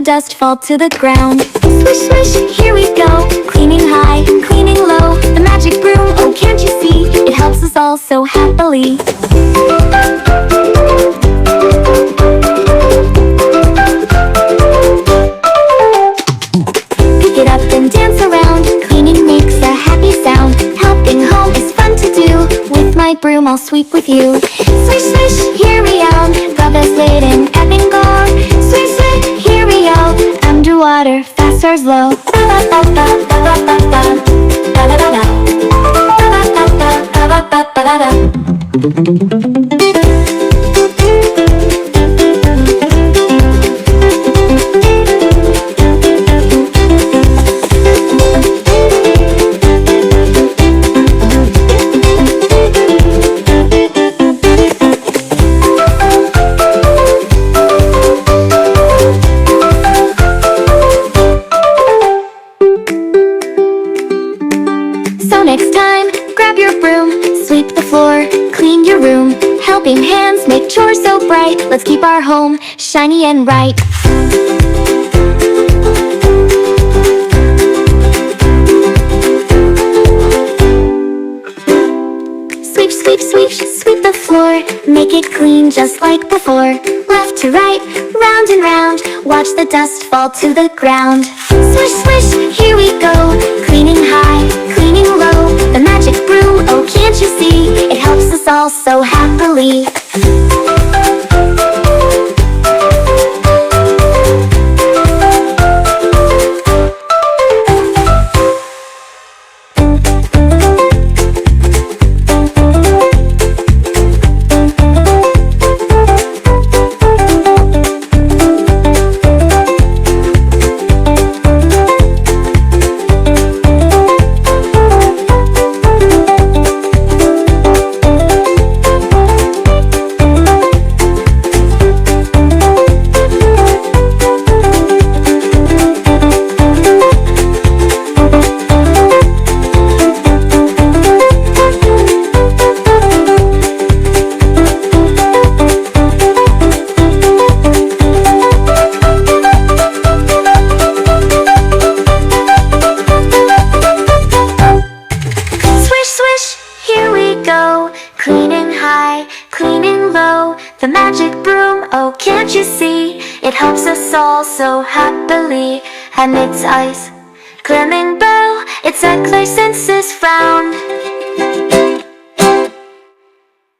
the dust fall to the ground. Swish, swish, here we go, cleaning high, cleaning low. The magic broom, oh can't you see, it helps us all so happily. Pick it up and dance around, cleaning makes a happy sound. Helping home is fun to do, with my broom I'll sweep with you. Swish, swish, here we are, Bubba's late and ebbing go. Swish, swish, here we are, underwater, fast or slow. So next time, grab your broom, sweep the floor, clean your room. Helping hands make chores so bright. Let's keep our home shiny and right. Sweep, sweep, sweep, sweep the floor. Make it clean just like before. Left to right, round and round. Watch the dust fall to the ground. Swish, swish, here we go, cleaning high, cleaning low. The magic broom, oh can't you see, it helps us all so happily. Cleaning high, cleaning low. The magic broom, oh can't you see, it helps us all so happily. And its eyes gleaming bell, its eclair senses found.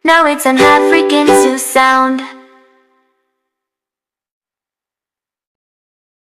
Now it's an half begins to sound.